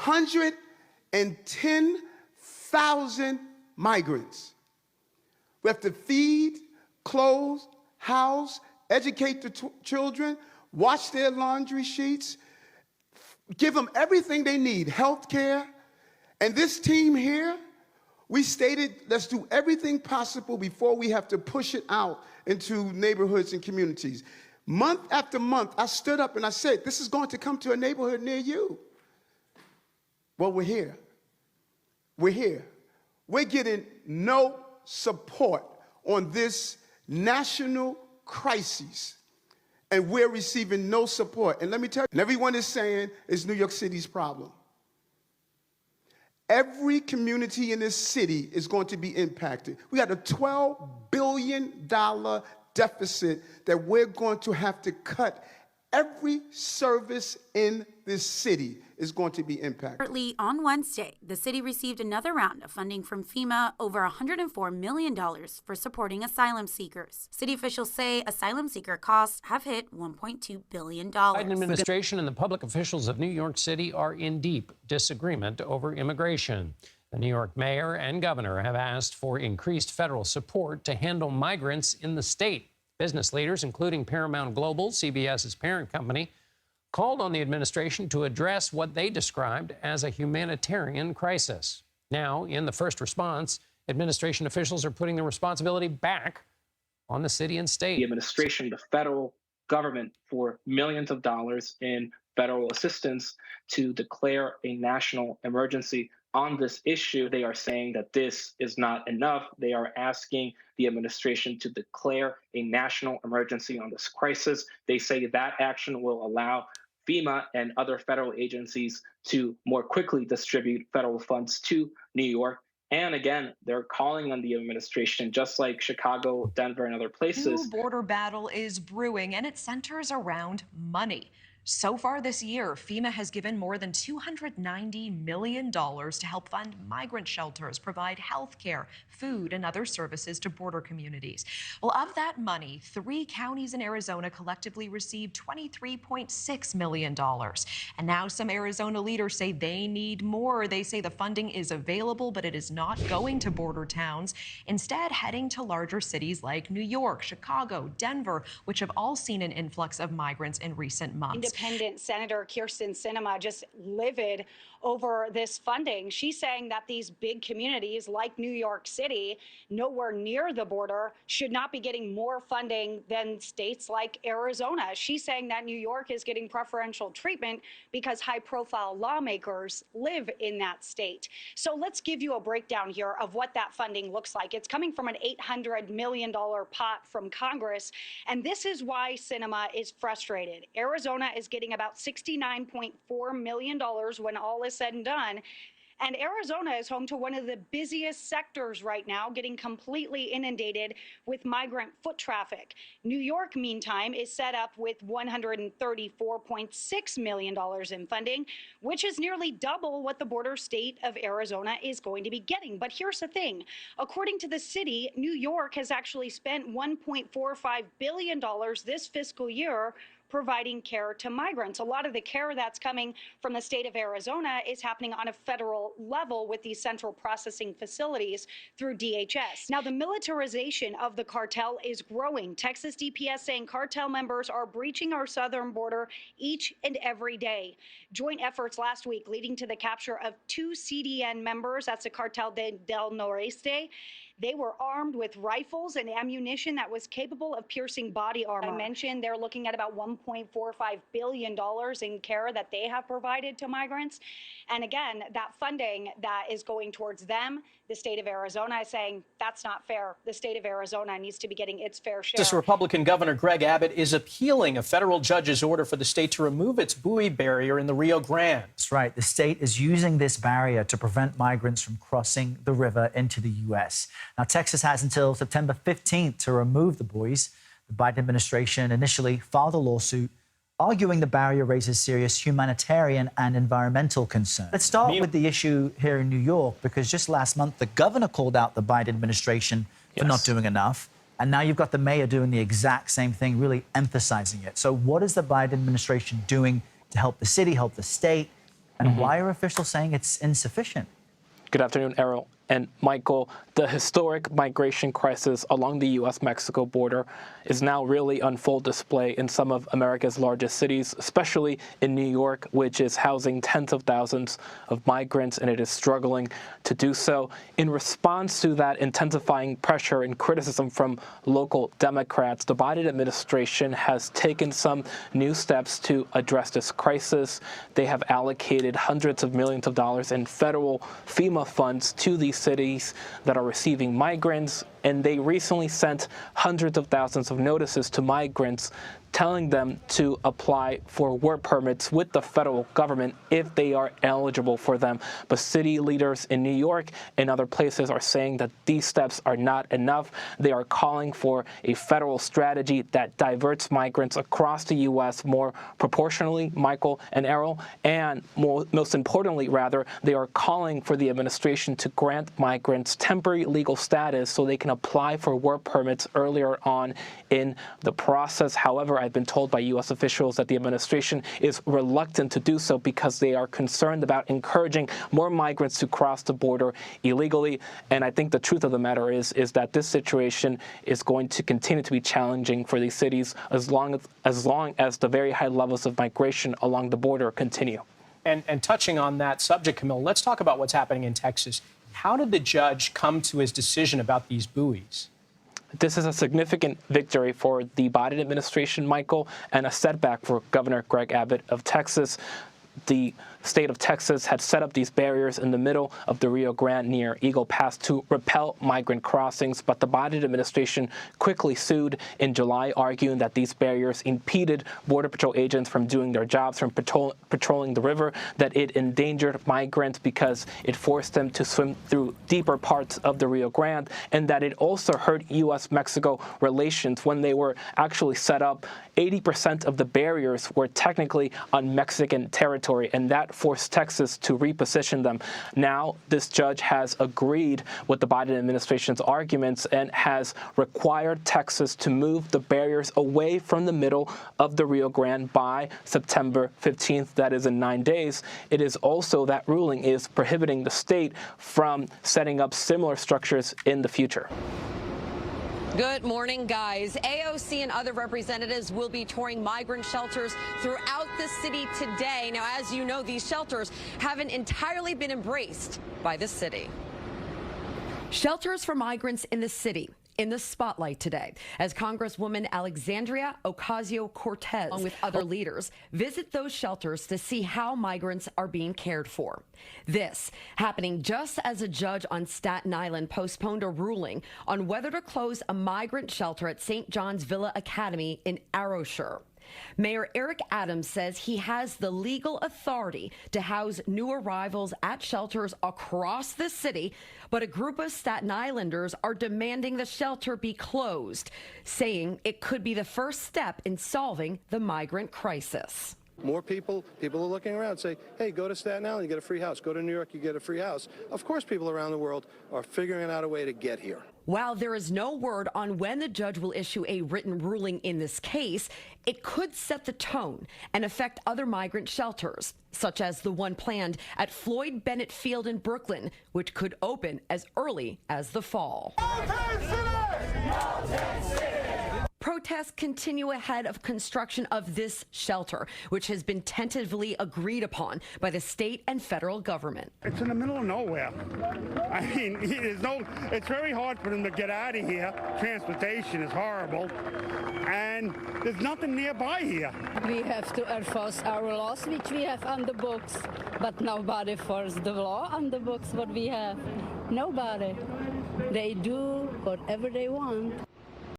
110,000 migrants. We have to feed, clothe, house, educate the children, wash their laundry sheets, give them everything they need, health care. And this team here, we stated, let's do everything possible before we have to push it out into neighborhoods and communities. Month after month, I stood up and I said, this is going to come to a neighborhood near you. Well, we're here. We're here. We're getting no support on this national crisis, and we're receiving no support. And let me tell you, and everyone is saying it's New York City's problem. Every community in this city is going to be impacted. We got a $12 billion deficit that we're going to have to cut. Every service in this city is going to be impacted. On Wednesday, the city received another round of funding from FEMA, over $104 million for supporting asylum seekers. City officials say asylum seeker costs have hit $1.2 billion. The Biden administration and the public officials of New York City are in deep disagreement over immigration. The New York mayor and governor have asked for increased federal support to handle migrants in the state. Business leaders, including Paramount Global, CBS's parent company, called on the administration to address what they described as a humanitarian crisis. Now, in the first response, administration officials are putting the responsibility back on the city and state. The administration, the federal government, for millions of dollars in federal assistance to declare a national emergency on this issue. They are saying that this is not enough. They are asking the administration to declare a national emergency on this crisis. They say that action will allow FEMA and other federal agencies to more quickly distribute federal funds to New York. And again, they're calling on the administration, just like Chicago, Denver, and other places. New border battle is brewing, and it centers around money. So far this year, FEMA has given more than $290 million to help fund migrant shelters, provide health care, food, and other services to border communities. Well, of that money, 3 counties in Arizona collectively received $23.6 million. And now some Arizona leaders say they need more. They say the funding is available, but it is not going to border towns, instead heading to larger cities like New York, Chicago, Denver, which have all seen an influx of migrants in recent months. Independent Senator Kyrsten Sinema just livid over this funding. She's saying that these big communities like New York City, nowhere near the border, should not be getting more funding than states like Arizona. She's saying that New York is getting preferential treatment because high-profile lawmakers live in that state. So let's give you a breakdown here of what that funding looks like. It's coming from an $800 million pot from Congress, and this is why Sinema is frustrated. Arizona is getting about $69.4 million when all is said and done. And Arizona is home to one of the busiest sectors right now, getting completely inundated with migrant foot traffic. New York, meantime, is set up with $134.6 million in funding, which is nearly double what the border state of Arizona is going to be getting. But here's the thing. According to the city, New York has actually spent $1.45 billion this fiscal year providing care to migrants. A lot of the care that's coming from the state of Arizona is happening on a federal level with these central processing facilities through DHS. Now, the militarization of the cartel is growing. Texas DPS saying cartel members are breaching our southern border each and every day. Joint efforts last week leading to the capture of 2 CDN members, that's the Cartel del Noreste. They were armed with rifles and ammunition that was capable of piercing body armor. I mentioned they're looking at about $1.45 billion in care that they have provided to migrants. And again, that funding that is going towards them, the state of Arizona is saying that's not fair. The state of Arizona needs to be getting its fair share. This Republican Governor Greg Abbott is appealing a federal judge's order for the state to remove its buoy barrier in the Rio Grande. That's right. The state is using this barrier to prevent migrants from crossing the river into the U.S. Now, Texas has until September 15th to remove the buoys. The Biden administration initially filed a lawsuit arguing the barrier raises serious humanitarian and environmental concerns. Let's start with the issue here in New York, because just last month, the governor called out the Biden administration for not doing enough. And now you've got the mayor doing the exact same thing, really emphasizing it. So what is the Biden administration doing to help the city, help the state? And why are officials saying it's insufficient? Good afternoon, Errol and Michael. The historic migration crisis along the U.S.-Mexico border is now really on full display in some of America's largest cities, especially in New York, which is housing tens of thousands of migrants, and it is struggling to do so. In response to that intensifying pressure and criticism from local Democrats, the Biden administration has taken some new steps to address this crisis. They have allocated hundreds of millions of dollars in federal FEMA funds to these cities that are receiving migrants, and they recently sent hundreds of thousands of notices to migrants telling them to apply for work permits with the federal government if they are eligible for them. But city leaders in New York and other places are saying that these steps are not enough. They are calling for a federal strategy that diverts migrants across the U.S. more proportionally, Michael and Errol, and most importantly, rather, they are calling for the administration to grant migrants temporary legal status so they can apply for work permits earlier on in the process. However, I've been told by U.S. officials that the administration is reluctant to do so because they are concerned about encouraging more migrants to cross the border illegally. And I think the truth of the matter is that this situation is going to continue to be challenging for these cities as long as the very high levels of migration along the border continue. And touching on that subject, Camille, let's talk about what's happening in Texas. How did the judge come to his decision about these buoys? This is a significant victory for the Biden administration, Michael, and a setback for Governor Greg Abbott of Texas. The state of Texas had set up these barriers in the middle of the Rio Grande near Eagle Pass to repel migrant crossings, but the Biden administration quickly sued in July, arguing that these barriers impeded Border Patrol agents from doing their jobs, from patrolling the river, that it endangered migrants because it forced them to swim through deeper parts of the Rio Grande, and that it also hurt U.S.-Mexico relations when they were actually set up. 80% of the barriers were technically on Mexican territory, and that forced Texas to reposition them. Now, this judge has agreed with the Biden administration's arguments and has required Texas to move the barriers away from the middle of the Rio Grande by September 15th. That is in 9 days. It is also, that ruling is prohibiting the state from setting up similar structures in the future. Good morning, guys. AOC and other representatives will be touring migrant shelters throughout the city today. Now, as you know, these shelters haven't entirely been embraced by the city. Shelters for migrants in the city in the spotlight today as Congresswoman Alexandria Ocasio-Cortez, along with other leaders, visit those shelters to see how migrants are being cared for. This happening just as a judge on Staten Island postponed a ruling on whether to close a migrant shelter at St. John's Villa Academy in Arrowshire. Mayor Eric Adams says he has the legal authority to house new arrivals at shelters across the city, but a group of Staten Islanders are demanding the shelter be closed, saying it could be the first step in solving the migrant crisis. More people are looking around, say, hey, go to Staten Island, you get a free house. Go to New York, you get a free house. Of course, people around the world are figuring out a way to get here. While there is no word on when the judge will issue a written ruling in this case, it could set the tone and affect other migrant shelters, such as the one planned at Floyd Bennett Field in Brooklyn, which could open as early as the fall. Protests continue ahead of construction of this shelter, which has been tentatively agreed upon by the state and federal government. It's in the middle of nowhere. I mean, it's very hard for them to get out of here. Transportation is horrible. And there's nothing nearby here. We have to enforce our laws, which we have on the books. But nobody enforces the law on the books, what we have. Nobody. They do whatever they want.